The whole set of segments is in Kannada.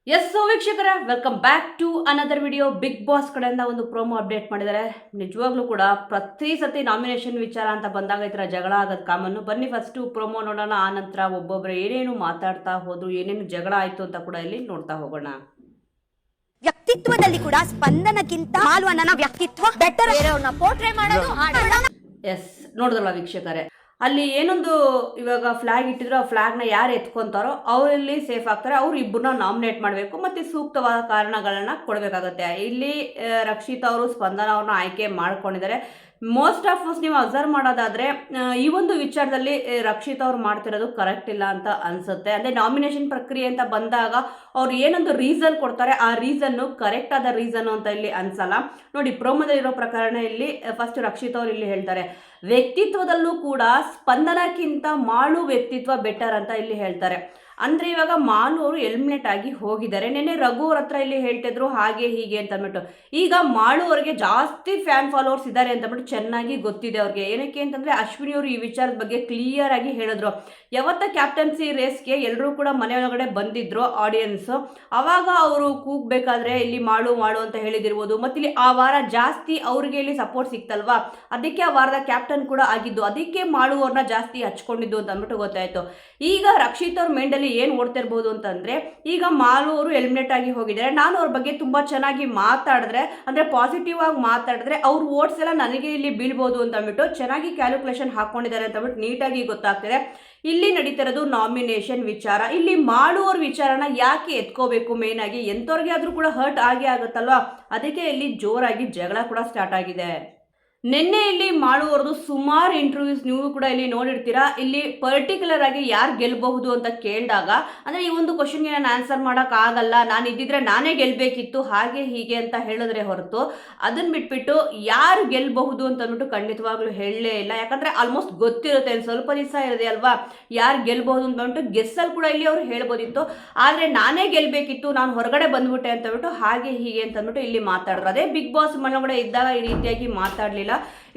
ವೀಕ್ಷಕರೇ, welcome back to another video. Bigg Boss ಕಡೆಯಿಂದ ಒಂದು ಪ್ರೋಮೋ ಅಪ್ಡೇಟ್ ಮಾಡಿದ್ದಾರೆ. ನಿಜವಾಗ್ಲೂ ಕೂಡ ಪ್ರತಿ ಸತಿ ನಾಮಿನೇಷನ್ ವಿಚಾರ ಅಂತ ಬಂದಾಗ ಈ ಥರ ಜಗಳ ಆಗೋದು ಕಾಮನ್ನು. ಬನ್ನಿ ಫಸ್ಟು ಪ್ರೋಮೋ ನೋಡೋಣ, ಆ ನಂತರ ಒಬ್ಬೊಬ್ಬರು ಏನೇನು ಮಾತಾಡ್ತಾ ಹೋದ್ರು, ಏನೇನು ಜಗಳ ಆಯಿತು ಅಂತ ಕೂಡ ಇಲ್ಲಿ ನೋಡ್ತಾ ಹೋಗೋಣ. ವ್ಯಕ್ತಿತ್ವದಲ್ಲಿ ಕೂಡ ಸ್ಪಂದನಕ್ಕಿಂತ ಮಾಲ್ವಣ್ಣನ ವ್ಯಕ್ತಿತ್ವ ಬೆಟರ್. ಬೇರೆಯವ್ರನ್ನ ಪೋರ್ಟ್ರೇ ಮಾಡೋದು. ಎಸ್, ನೋಡಿದ್ರಲ್ಲ ವೀಕ್ಷಕರೇ, ಅಲ್ಲಿ ಏನೊಂದು ಇವಾಗ ಫ್ಲಾಗ್ ಇಟ್ಟಿದ್ರು, ಆ ಫ್ಲಾಗ್ನ ಯಾರು ಎತ್ಕೊಂತಾರೋ ಅವರಲ್ಲಿ ಸೇಫ್ ಆಗ್ತಾರೆ. ಅವ್ರು ಇಬ್ಬರನ್ನ ನಾಮಿನೇಟ್ ಮಾಡಬೇಕು ಮತ್ತು ಸೂಕ್ತವಾದ ಕಾರಣಗಳನ್ನ ಕೊಡಬೇಕಾಗತ್ತೆ. ಇಲ್ಲಿ ರಕ್ಷಿತ್ ಅವರು ಸ್ಪಂದನ ಅವ್ರನ್ನ ಆಯ್ಕೆ ಮಾಡ್ಕೊಂಡಿದ್ದಾರೆ. ಮೋಸ್ಟ್ ಆಫ್ ಮೋಸ್ಟ್ ನೀವು ಅಬ್ಸರ್ವ್ ಮಾಡೋದಾದರೆ ಈ ಒಂದು ವಿಚಾರದಲ್ಲಿ ರಕ್ಷಿತ್ ಅವ್ರು ಮಾಡ್ತಿರೋದು ಕರೆಕ್ಟ್ ಇಲ್ಲ ಅಂತ ಅನಿಸುತ್ತೆ. ಅಂದರೆ ನಾಮಿನೇಷನ್ ಪ್ರಕ್ರಿಯೆ ಅಂತ ಬಂದಾಗ ಅವ್ರು ಏನೊಂದು ರೀಸನ್ ಕೊಡ್ತಾರೆ, ಆ ರೀಸನ್ನು ಕರೆಕ್ಟ್ ಆದ ರೀಸನ್ನು ಅಂತ ಇಲ್ಲಿ ಅನ್ಸಲ್ಲ. ನೋಡಿ, ಪ್ರೋಮೋದಲ್ಲಿರೋ ಪ್ರಕರಣ ಇಲ್ಲಿ ಫಸ್ಟ್ ರಕ್ಷಿತ್ ಅವ್ರು ಇಲ್ಲಿ ಹೇಳ್ತಾರೆ, ವ್ಯಕ್ತಿತ್ವದಲ್ಲೂ ಕೂಡ ಸ್ಪಂದನಕ್ಕಿಂತ ಮಾಳು ವ್ಯಕ್ತಿತ್ವ ಬೆಟರ್ ಅಂತ ಇಲ್ಲಿ ಹೇಳ್ತಾರೆ. ಅಂದರೆ ಇವಾಗ ಮಾಲು ಅವರು ಎಲಿಮಿನೇಟ್ ಆಗಿ ಹೋಗಿದ್ದಾರೆ. ನೆನ್ನೆ ರಘು ಅವ್ರ ಹತ್ರ ಇಲ್ಲಿ ಹೇಳ್ತಿದ್ರು ಹಾಗೆ ಹೀಗೆ ಅಂತ ಅಂದ್ಬಿಟ್ಟು. ಈಗ ಮಾಳು ಅವರಿಗೆ ಜಾಸ್ತಿ ಫ್ಯಾನ್ ಫಾಲೋವರ್ಸ್ ಇದ್ದಾರೆ ಅಂತ ಅಂದ್ಬಿಟ್ಟು ಚೆನ್ನಾಗಿ ಗೊತ್ತಿದೆ ಅವ್ರಿಗೆ. ಏನಕ್ಕೆ ಅಂತಂದರೆ ಅಶ್ವಿನಿ ಅವರು ಈ ವಿಚಾರದ ಬಗ್ಗೆ ಕ್ಲಿಯರ್ ಆಗಿ ಹೇಳಿದ್ರು. ಯಾವತ್ತ ಕ್ಯಾಪ್ಟನ್ಸಿ ರೇಸ್ಗೆ ಎಲ್ಲರೂ ಕೂಡ ಮನೆಯೊಳಗಡೆ ಬಂದಿದ್ರು ಆಡಿಯನ್ಸು, ಅವಾಗ ಅವರು ಕೂಗಬೇಕಾದ್ರೆ ಇಲ್ಲಿ ಮಾಡು ಮಾಡು ಅಂತ ಹೇಳಿದಿರ್ಬೋದು. ಮತ್ತು ಇಲ್ಲಿ ಆ ವಾರ ಜಾಸ್ತಿ ಅವ್ರಿಗೆ ಇಲ್ಲಿ ಸಪೋರ್ಟ್ ಸಿಕ್ತಲ್ವಾ, ಅದಕ್ಕೆ ಆ ವಾರದ ಕ್ಯಾಪ್ಟನ್ ಕೂಡ ಆಗಿದ್ದು, ಅದಕ್ಕೆ ಮಾಳುವವ್ರನ್ನ ಜಾಸ್ತಿ ಹಚ್ಕೊಂಡಿದ್ದು ಅಂತ ಅಂದ್ಬಿಟ್ಟು ಗೊತ್ತಾಯಿತು. ಈಗ ರಕ್ಷಿತ್ ಅವ್ರ ಮೈಂಡಲ್ಲಿ ಏನು ಓಡ್ತಿರ್ಬೋದು ಅಂತಂದರೆ, ಈಗ ಮಾಲು ಅವರು ಎಲಿಮಿನೇಟ್ ಆಗಿ ಹೋಗಿದ್ದಾರೆ, ನಾನು ಅವ್ರ ಬಗ್ಗೆ ತುಂಬ ಚೆನ್ನಾಗಿ ಮಾತಾಡಿದ್ರೆ, ಅಂದರೆ ಪಾಸಿಟಿವ್ ಆಗಿ ಮಾತಾಡಿದ್ರೆ ಅವ್ರ ಓಟ್ಸ್ ಎಲ್ಲ ನನಗೆ ಇಲ್ಲಿ ಬೀಳ್ಬೋದು ಅಂತ ಅಂದ್ಬಿಟ್ಟು ಚೆನ್ನಾಗಿ ಕ್ಯಾಲ್ಕುಲೇಷನ್ ಹಾಕ್ಕೊಂಡಿದ್ದಾರೆ ಅಂತ ಅಂದ್ಬಿಟ್ಟು ನೀಟಾಗಿ ಗೊತ್ತಾಗ್ತಿದೆ. ಇಲ್ಲಿ ನಡೀತಿರೋದು ನಾಮಿನೇಷನ್ ವಿಚಾರ. ಇಲ್ಲಿ ಮಾಡುವವ್ರ ವಿಚಾರನ ಯಾಕೆ ಎತ್ಕೋಬೇಕು? ಮೇನ್ ಆಗಿ ಎಂಥವ್ರಿಗೆ ಆದರೂ ಕೂಡ ಹರ್ಟ್ ಆಗೇ ಆಗುತ್ತಲ್ವ, ಅದಕ್ಕೆ ಇಲ್ಲಿ ಜೋರಾಗಿ ಜಗಳ ಕೂಡ ಸ್ಟಾರ್ಟ್ ಆಗಿದೆ. ನಿನ್ನೆ ಇಲ್ಲಿ ಮಾಡುವವ್ರದ್ದು ಸುಮಾರು ಇಂಟರ್ವ್ಯೂಸ್ ನೀವು ಕೂಡ ಇಲ್ಲಿ ನೋಡಿರ್ತೀರಾ. ಇಲ್ಲಿ ಪರ್ಟಿಕ್ಯುಲರ್ ಆಗಿ ಯಾರು ಗೆಲ್ಲಬಹುದು ಅಂತ ಕೇಳಿದಾಗ, ಅಂದರೆ ಈ ಒಂದು ಕ್ವಶನ್ಗೆ ನಾನು ಆನ್ಸರ್ ಮಾಡೋಕ್ಕಾಗಲ್ಲ, ನಾನು ಇದ್ದಿದ್ರೆ ನಾನೇ ಗೆಲ್ಲಬೇಕಿತ್ತು ಹಾಗೆ ಹೀಗೆ ಅಂತ ಹೇಳಿದ್ರೆ ಹೊರತು, ಅದನ್ನು ಬಿಟ್ಬಿಟ್ಟು ಯಾರು ಗೆಲ್ಲಬಹುದು ಅಂತ ಅಂದ್ಬಿಟ್ಟು ಖಂಡಿತವಾಗ್ಲೂ ಹೇಳಲೇ ಇಲ್ಲ. ಯಾಕಂದರೆ ಆಲ್ಮೋಸ್ಟ್ ಗೊತ್ತಿರುತ್ತೆ, ಸ್ವಲ್ಪ ದಿವಸ ಇರೋದೆ ಅಲ್ವಾ, ಯಾರು ಗೆಲ್ಲಬಹುದು ಅಂತ ಅಂದ್ಬಿಟ್ಟು ಗೆಸ್ಸಲ್ಲಿ ಕೂಡ ಇಲ್ಲಿ ಅವರು ಹೇಳ್ಬೋದಿತ್ತು. ಆದರೆ ನಾನೇ ಗೆಲ್ಲಬೇಕಿತ್ತು, ನಾನು ಹೊರಗಡೆ ಬಂದ್ಬಿಟ್ಟೆ ಅಂತ ಅಂದ್ಬಿಟ್ಟು ಹಾಗೆ ಹೀಗೆ ಅಂತ ಅಂದ್ಬಿಟ್ಟು ಇಲ್ಲಿ ಮಾತಾಡಿದ್ರು. ಅದೇ ಬಿಗ್ ಬಾಸ್ ಮನೆಯೊಳಗಡೆ ಇದ್ದಾಗ ಈ ರೀತಿಯಾಗಿ ಮಾತಾಡಲಿಲ್ಲ.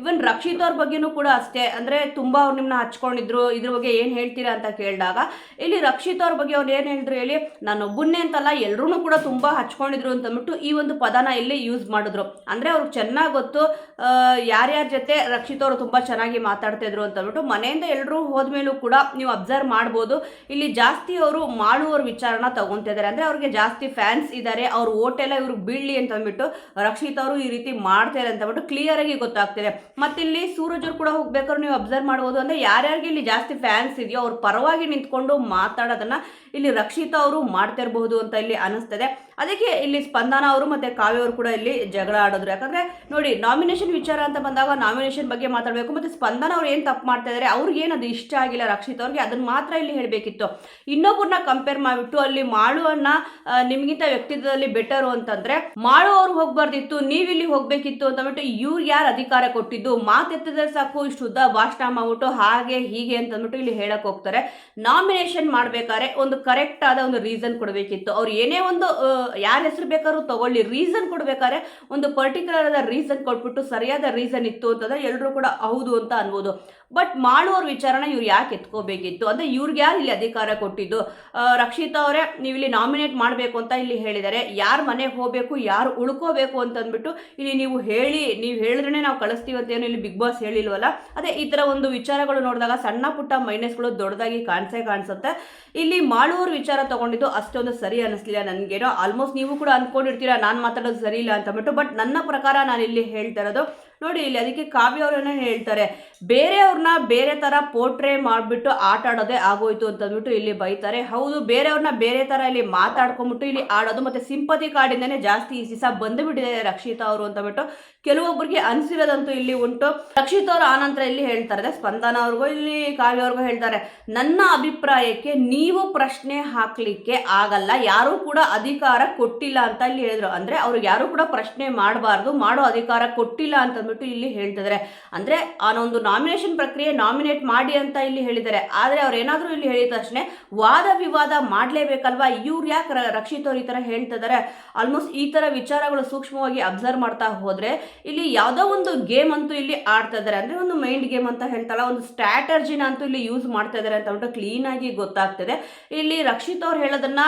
ಇವನ್ ರಕ್ಷಿತ್ ಅವ್ರ ಬಗ್ಗೆನೂ ಕೂಡ ಅಷ್ಟೇ, ಅಂದರೆ ತುಂಬ ಅವ್ರು ನಿಮ್ಮನ್ನ ಹಚ್ಕೊಂಡಿದ್ರು, ಇದ್ರ ಬಗ್ಗೆ ಏನು ಹೇಳ್ತೀರಾ ಅಂತ ಕೇಳಿದಾಗ ಇಲ್ಲಿ ರಕ್ಷಿತ್ ಅವ್ರ ಬಗ್ಗೆ ಅವ್ರು ಏನು ಹೇಳಿದ್ರು ಹೇಳಿ, ನಾನು ಒಬ್ಬನ್ನೇ ಅಂತಲ್ಲ ಎಲ್ಲರೂ ಕೂಡ ತುಂಬ ಹಚ್ಕೊಂಡಿದ್ರು ಅಂತಂದ್ಬಿಟ್ಟು ಈ ಒಂದು ಪದನ ಇಲ್ಲಿ ಯೂಸ್ ಮಾಡಿದ್ರು. ಅಂದರೆ ಅವ್ರಿಗೆ ಚೆನ್ನಾಗಿ ಗೊತ್ತು ಯಾರ್ಯಾರ ಜೊತೆ ರಕ್ಷಿತ್ ಅವರು ತುಂಬ ಚೆನ್ನಾಗಿ ಮಾತಾಡ್ತಿದ್ರು ಅಂತಂದ್ಬಿಟ್ಟು. ಮನೆಯಿಂದ ಎಲ್ಲರೂ ಹೋದ್ಮೇಲೂ ಕೂಡ ನೀವು ಅಬ್ಸರ್ವ್ ಮಾಡ್ಬೋದು, ಇಲ್ಲಿ ಜಾಸ್ತಿ ಅವರು ಮಾಡುವವ್ರ ವಿಚಾರನ ತಗೊತಿದ್ದಾರೆ. ಅಂದರೆ ಅವ್ರಿಗೆ ಜಾಸ್ತಿ ಫ್ಯಾನ್ಸ್ ಇದ್ದಾರೆ, ಅವ್ರ ಓಟೆಲ್ಲ ಇವ್ರಿಗೆ ಬೀಳಲಿ ಅಂತಂದ್ಬಿಟ್ಟು ರಕ್ಷಿತ್ ಅವರು ಈ ರೀತಿ ಮಾಡ್ತಾರೆ ಅಂತಂದ್ಬಿಟ್ಟು ಕ್ಲಿಯರ್ ಆಗಿ ಗೊತ್ತಾಗ್ತಿದೆ. ಮತ್ತಿಲ್ಲಿ ಸೂರಜ್ ಅವ್ರು ಕೂಡ ಹೋಗ್ಬೇಕಾದ್ರೆ ನೀವು ಅಬ್ಸರ್ವ್ ಮಾಡ್ಬೋದು, ಅಂದರೆ ಯಾರ್ಯಾರಿಗೆ ಇಲ್ಲಿ ಜಾಸ್ತಿ ಫ್ಯಾನ್ಸ್ ಇದೆಯೋ ಅವ್ರ ಪರವಾಗಿ ನಿಂತ್ಕೊಂಡು ಮಾತಾಡೋದನ್ನ ಇಲ್ಲಿ ರಕ್ಷಿತಾ ಅವರು ಮಾಡ್ತಿರಬಹುದು ಅಂತ ಇಲ್ಲಿ ಅನಿಸ್ತದೆ. ಅದಕ್ಕೆ ಇಲ್ಲಿ ಸ್ಪಂದನ ಅವರು ಮತ್ತು ಕಾವ್ಯ ಅವರು ಕೂಡ ಇಲ್ಲಿ ಜಗಳ ಆಡಿದ್ರು. ಯಾಕಂದರೆ ನೋಡಿ, ನಾಮಿನೇಷನ್ ವಿಚಾರ ಅಂತ ಬಂದಾಗ ನಾಮಿನೇಷನ್ ಬಗ್ಗೆ ಮಾತಾಡಬೇಕು. ಮತ್ತು ಸ್ಪಂದನ ಅವ್ರು ಏನು ತಪ್ಪು ಮಾಡ್ತಾ ಇದ್ದಾರೆ, ಅವ್ರಿಗೇನು ಅದು ಇಷ್ಟ ಆಗಿಲ್ಲ ರಕ್ಷಿತ್ ಅವ್ರಿಗೆ, ಅದನ್ನು ಮಾತ್ರ ಇಲ್ಲಿ ಹೇಳಬೇಕಿತ್ತು. ಇನ್ನೊಬ್ಬರನ್ನ ಕಂಪೇರ್ ಮಾಡಿಬಿಟ್ಟು ಅಲ್ಲಿ ಮಾಳುವನ್ನ ನಿಮಗಿಂತ ವ್ಯಕ್ತಿತ್ವದಲ್ಲಿ ಬೆಟರು ಅಂತಂದರೆ ಮಾಳು ಅವ್ರು ಹೋಗ್ಬಾರ್ದಿತ್ತು, ನೀವಿಲ್ಲಿ ಹೋಗಬೇಕಿತ್ತು ಅಂತಂದ್ಬಿಟ್ಟು ಇವ್ರಿಗೆ ಯಾರು ಅಧಿಕಾರ ಕೊಟ್ಟಿದ್ದು, ಮಾತೆತ್ತಿದ್ರೆ ಸಾಕು ಇಷ್ಟು ಉದ್ದ ಭಾಷಣ ಮಾಡ್ಬಿಟ್ಟು ಹಾಗೆ ಹೀಗೆ ಅಂತಂದ್ಬಿಟ್ಟು ಇಲ್ಲಿ ಹೇಳಕ್ಕೆ ಹೋಗ್ತಾರೆ. ನಾಮಿನೇಷನ್ ಮಾಡಬೇಕಾದ್ರೆ ಒಂದು ಕರೆಕ್ಟ್ ಆದ ಒಂದು ರೀಸನ್ ಕೊಡಬೇಕಿತ್ತು. ಅವ್ರು ಏನೇ ಒಂದು ಯಾರ ಹೆಸರು ಬೇಕಾದ್ರೂ ತಗೊಳ್ಳಿ, ರೀಸನ್ ಕೊಡ್ಬೇಕಾದ್ರೆ ಒಂದು ಪರ್ಟಿಕ್ಯುಲರ್ ಆದ ರೀಸನ್ ಕೊಟ್ಬಿಟ್ಟು ಸರಿಯಾದ ರೀಸನ್ ಇತ್ತು ಅಂತಂದ್ರೆ ಎಲ್ಲರೂ ಕೂಡ ಹೌದು ಅಂತ ಅನ್ಬೋದು. ಬಟ್ ಮಾಡುವವ್ರ ವಿಚಾರನ ಇವ್ರು ಯಾಕೆ ಎತ್ಕೋಬೇಕಿತ್ತು? ಅಂದರೆ ಇವ್ರಿಗೆ ಯಾರು ಇಲ್ಲಿ ಅಧಿಕಾರ ಕೊಟ್ಟಿದ್ದು? ರಕ್ಷಿತಾ ಅವರೇ ನೀವು ಇಲ್ಲಿ ನಾಮಿನೇಟ್ ಮಾಡಬೇಕು ಅಂತ ಇಲ್ಲಿ ಹೇಳಿದ್ದಾರೆ. ಯಾರು ಮನೆಗೆ ಹೋಗಬೇಕು, ಯಾರು ಉಳ್ಕೋಬೇಕು ಅಂತಂದ್ಬಿಟ್ಟು ಇಲ್ಲಿ ನೀವು ಹೇಳಿದ್ರೆ ನಾವು ಕಳಿಸ್ತೀವಿ ಅಂತ ಏನು ಇಲ್ಲಿ ಬಿಗ್ ಬಾಸ್ ಹೇಳಿಲ್ವಲ್ಲ. ಅದೇ ಈ ಥರ ಒಂದು ವಿಚಾರಗಳು ನೋಡಿದಾಗ ಸಣ್ಣ ಪುಟ್ಟ ಮೈನಸ್ಗಳು ದೊಡ್ಡದಾಗಿ ಕಾಣಿಸುತ್ತೆ. ಇಲ್ಲಿ ಮಾಡುವವ್ರ ವಿಚಾರ ತಗೊಂಡಿದ್ದು ಅಷ್ಟೊಂದು ಸರಿ ಅನ್ನಿಸ್ಲಿಲ್ಲ ನನಗೇನೋ. ಆಲ್ಮೋಸ್ಟ್ ನೀವು ಕೂಡ ಅಂದ್ಕೊಂಡಿರ್ತೀರಾ ನಾನು ಮಾತಾಡೋದು ಸರಿ ಇಲ್ಲ ಅಂತಂದ್ಬಿಟ್ಟು. ಬಟ್ ನನ್ನ ಪ್ರಕಾರ ನಾನು ಇಲ್ಲಿ ಹೇಳ್ತಾ ಇರೋದು ನೋಡಿ, ಇಲ್ಲಿ ಅದಕ್ಕೆ ಕಾವ್ಯ ಅವರನ್ನ ಹೇಳ್ತಾರೆ, ಬೇರೆಯವ್ರನ್ನ ಬೇರೆ ಥರ ಪೋರ್ಟ್ರೇ ಮಾಡಿಬಿಟ್ಟು ಆಟ ಆಡೋದೇ ಆಗೋಯ್ತು ಅಂತಂದ್ಬಿಟ್ಟು ಇಲ್ಲಿ ಬೈತಾರೆ. ಹೌದು, ಬೇರೆಯವ್ರನ್ನ ಬೇರೆ ಥರ ಇಲ್ಲಿ ಮಾತಾಡ್ಕೊಂಡ್ಬಿಟ್ಟು ಇಲ್ಲಿ ಆಡೋದು ಮತ್ತು ಸಿಂಪತಿ ಕಾರ್ಡಿಂದನೇ ಜಾಸ್ತಿ ಈ ದಿವಸ ಬಂದುಬಿಟ್ಟಿದೆ ರಕ್ಷಿತಾ ಅವರು ಅಂತಂದ್ಬಿಟ್ಟು ಕೆಲವೊಬ್ಬರಿಗೆ ಅನಿಸಿರೋದಂತೂ ಇಲ್ಲಿ ಉಂಟು. ರಕ್ಷಿತ್ ಅವರು ಆನಂತರ ಇಲ್ಲಿ ಹೇಳ್ತಾರೆ, ಸ್ಪಂದನ ಅವ್ರಿಗೂ ಇಲ್ಲಿ ಕಾವ್ಯ ಅವ್ರಿಗೂ ಹೇಳ್ತಾರೆ, ನನ್ನ ಅಭಿಪ್ರಾಯಕ್ಕೆ ನೀವು ಪ್ರಶ್ನೆ ಹಾಕಲಿಕ್ಕೆ ಆಗಲ್ಲ, ಯಾರೂ ಕೂಡ ಅಧಿಕಾರ ಕೊಟ್ಟಿಲ್ಲ ಅಂತ ಇಲ್ಲಿ ಹೇಳಿದ್ರು. ಅಂದರೆ ಅವ್ರಿಗೆ ಯಾರೂ ಕೂಡ ಪ್ರಶ್ನೆ ಮಾಡಬಾರ್ದು, ಮಾಡೋ ಅಧಿಕಾರ ಕೊಟ್ಟಿಲ್ಲ ಅಂತ ಅಂದ್ಬಿಟ್ಟು ಇಲ್ಲಿ ಹೇಳ್ತಿದ್ದಾರೆ. ಅಂದರೆ ಆ ಒಂದು ನಾಮಿನೇಷನ್ ಪ್ರಕ್ರಿಯೆ ನಾಮಿನೇಟ್ ಮಾಡಿ ಅಂತ ಇಲ್ಲಿ ಹೇಳಿದ್ದಾರೆ. ಆದರೆ ಅವ್ರು ಏನಾದರೂ ಇಲ್ಲಿ ಹೇಳಿದ ತಕ್ಷಣ ವಾದ ವಿವಾದ ಮಾಡಲೇಬೇಕಲ್ವಾ, ಇವ್ರು ಯಾಕೆ ರಕ್ಷಿತ್ ಅವ್ರು ಈ ಥರ ಹೇಳ್ತಿದ್ದಾರೆ. ಆಲ್ಮೋಸ್ಟ್ ಈ ಥರ ವಿಚಾರಗಳು ಸೂಕ್ಷ್ಮವಾಗಿ ಅಬ್ಸರ್ವ್ ಮಾಡ್ತಾ ಹೋದರೆ ಇಲ್ಲಿ ಯಾವುದೋ ಒಂದು ಗೇಮ್ ಅಂತೂ ಇಲ್ಲಿ ಆಡ್ತಾ ಇದ್ದಾರೆ. ಅಂದರೆ ಒಂದು ಮೈಂಡ್ ಗೇಮ್ ಅಂತ ಹೇಳ್ತಲ್ಲ, ಒಂದು ಸ್ಟ್ರಾಟರ್ಜಿನ ಅಂತೂ ಇಲ್ಲಿ ಯೂಸ್ ಮಾಡ್ತಾ ಇದ್ದಾರೆ ಅಂತ ಅಂದ್ಬಿಟ್ಟು ಕ್ಲೀನಾಗಿ ಗೊತ್ತಾಗ್ತದೆ. ಇಲ್ಲಿ ರಕ್ಷಿತ್ ಅವ್ರು ಹೇಳೋದನ್ನ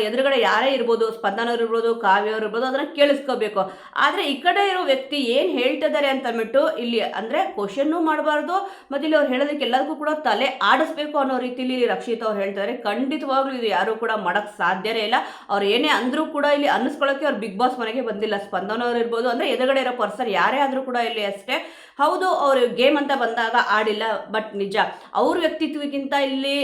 ಎದುರುಗಡೆ ಯಾರೇ ಇರ್ಬೋದು, ಸ್ಪಂದನ ಅವ್ರು ಇರ್ಬೋದು, ಕಾವ್ಯ ಅವ್ರು ಇರ್ಬೋದು, ಅದನ್ನ ಕೇಳಿಸ್ಕೋಬೇಕು. ಆದರೆ ಈ ಕಡೆ ಇರೋ ವ್ಯಕ್ತಿ ಏನು ಹೇಳ್ತಿದ್ದಾರೆ ಅಂತ ಅಂದ್ಬಿಟ್ಟು ಇಲ್ಲಿ ಅಂದರೆ ಕ್ವಶನ್ನೂ ಮಾಡಬಾರ್ದು, ಮತ್ತು ಇಲ್ಲಿ ಅವ್ರು ಹೇಳೋದಕ್ಕೆ ಎಲ್ಲದಕ್ಕೂ ಕೂಡ ತಲೆ ಆಡಿಸ್ಬೇಕು ಅನ್ನೋ ರೀತಿಯಲ್ಲಿ ಇಲ್ಲಿ ರಕ್ಷಿತ್ ಅವ್ರು ಹೇಳ್ತಾರೆ. ಖಂಡಿತವಾಗ್ಲೂ ಇದು ಯಾರು ಕೂಡ ಮಾಡೋಕ್ಕೆ ಸಾಧ್ಯನೇ ಇಲ್ಲ. ಅವ್ರು ಏನೇ ಅಂದರೂ ಕೂಡ ಇಲ್ಲಿ ಅನ್ನಿಸ್ಕೊಳ್ಳೋಕ್ಕೆ ಅವ್ರು ಬಿಗ್ ಬಾಸ್ ಮನೆಗೆ ಬಂದಿಲ್ಲ. ಸ್ಪಂದನ ಅವ್ರು ಇರ್ಬೋದು, ಅಂದರೆ ಎದುರುಗಡೆ ಇರೋ ಪರ್ಸನ್ ಯಾರೇ ಆದರೂ ಕೂಡ ಇಲ್ಲಿ ಅಷ್ಟೇ. ಹೌದು, ಅವರು ಗೇಮ್ ಅಂತ ಬಂದಾಗ ಆಡಿಲ್ಲ, ಬಟ್ ನಿಜ ಅವ್ರ ವ್ಯಕ್ತಿತ್ವಕ್ಕಿಂತ ಇಲ್ಲಿ